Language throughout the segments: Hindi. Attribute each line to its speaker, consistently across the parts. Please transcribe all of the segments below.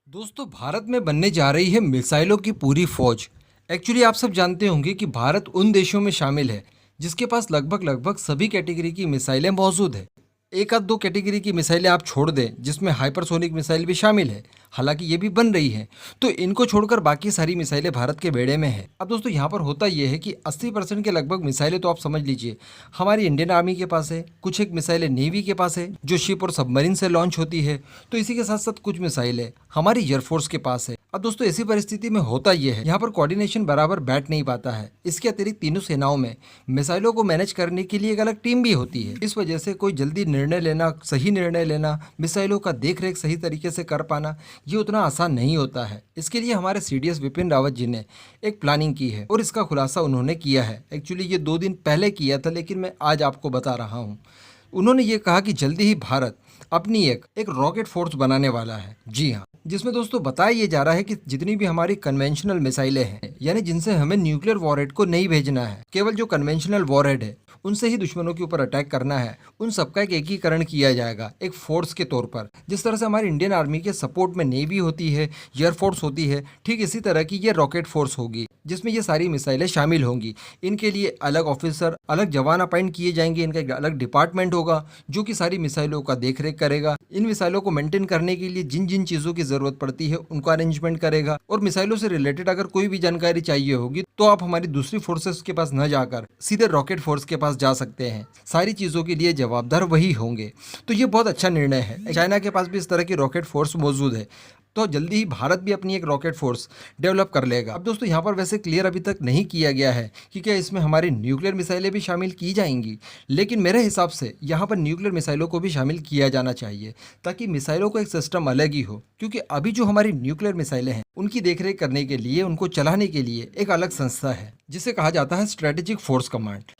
Speaker 1: दोस्तों, भारत में बनने जा रही है मिसाइलों की पूरी फौज। एक्चुअली आप सब जानते होंगे कि भारत उन देशों में शामिल है जिसके पास लगभग लगभग सभी कैटेगरी की मिसाइलें मौजूद है। एक आध दो कैटेगरी की मिसाइलें आप छोड़ दें जिसमें हाइपरसोनिक मिसाइल भी शामिल है, हालांकि ये भी बन रही है। तो इनको छोड़कर बाकी सारी मिसाइलें भारत के बेड़े में है। अब दोस्तों, यहाँ पर होता यह है कि 80% के लगभग मिसाइलें तो आप समझ लीजिए हमारी इंडियन आर्मी के पास है, कुछ एक मिसाइलें नेवी के पास है जो शिप और सबमरीन से लॉन्च होती है। तो इसी के साथ साथ कुछ मिसाइलें हमारी एयरफोर्स के पास है। अब दोस्तों, ऐसी परिस्थिति में होता यह है यहाँ पर कोऑर्डिनेशन बराबर बैठ नहीं पाता है। इसके अतिरिक्त तीनों सेनाओं में मिसाइलों को मैनेज करने के लिए एक अलग टीम भी होती है। इस वजह से कोई जल्दी निर्णय लेना, सही निर्णय लेना, मिसाइलों का देखरेख सही तरीके से कर पाना, ये उतना आसान नहीं होता है। इसके लिए हमारे सीडीएस विपिन रावत जी ने एक प्लानिंग की है और इसका खुलासा उन्होंने किया है। एक्चुअली ये 2 दिन पहले किया था, लेकिन मैं आज आपको बता रहा हूँ। उन्होंने ये कहा कि जल्दी ही भारत अपनी एक रॉकेट फोर्स बनाने वाला है। जी हाँ, जिसमें दोस्तों बताया ये जा रहा है कि जितनी भी हमारी कन्वेंशनल मिसाइलें हैं, यानी जिनसे हमें न्यूक्लियर वॉरहेड को नहीं भेजना है, केवल जो कन्वेंशनल वॉरहेड है उनसे ही दुश्मनों के ऊपर अटैक करना है, उन सबका एक एकीकरण किया जाएगा एक फोर्स के तौर पर। जिस तरह से हमारी इंडियन आर्मी के सपोर्ट में नेवी होती है, एयरफोर्स होती है, ठीक इसी तरह की ये रॉकेट फोर्स होगी जिसमें ये सारी मिसाइलें शामिल होंगी। इनके लिए अलग ऑफिसर, अलग जवान अपॉइंट किए जाएंगे। इनका एक अलग डिपार्टमेंट होगा जो कि सारी मिसाइलों का देखरेख करेगा। इन मिसाइलों को मेंटेन करने के लिए जिन जिन चीज़ों की ज़रूरत पड़ती है उनको अरेंजमेंट करेगा। और मिसाइलों से रिलेटेड अगर कोई भी जानकारी चाहिए होगी तो आप हमारी दूसरी फोर्सेस के पास न जाकर सीधे रॉकेट फोर्स के पास जा सकते हैं। सारी चीज़ों के लिए जवाबदार वही होंगे। तो ये बहुत अच्छा निर्णय है। चाइना के पास भी इस तरह की रॉकेट फोर्स मौजूद है, तो जल्दी ही भारत भी अपनी एक रॉकेट फोर्स डेवलप कर लेगा। अब दोस्तों, यहाँ पर वैसे क्लियर अभी तक नहीं किया गया है कि क्या इसमें हमारी न्यूक्लियर मिसाइलें भी शामिल की जाएंगी, लेकिन मेरे हिसाब से यहाँ पर न्यूक्लियर मिसाइलों को भी शामिल किया जाना चाहिए ताकि मिसाइलों का एक सिस्टम अलग ही हो। क्योंकि अभी जो हमारी न्यूक्लियर मिसाइलें हैं उनकी देखरेख करने के लिए, उनको चलाने के लिए एक अलग संस्था है जिसे कहा जाता है स्ट्रेटेजिक फोर्स कमांड।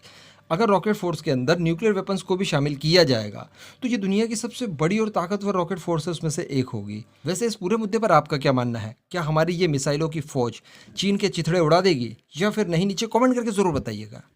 Speaker 1: अगर रॉकेट फोर्स के अंदर न्यूक्लियर वेपन्स को भी शामिल किया जाएगा तो ये दुनिया की सबसे बड़ी और ताकतवर रॉकेट फोर्सेस में से एक होगी। वैसे इस पूरे मुद्दे पर आपका क्या मानना है? क्या हमारी ये मिसाइलों की फौज चीन के चिथड़े उड़ा देगी या फिर नहीं? नीचे कमेंट करके जरूर बताइएगा।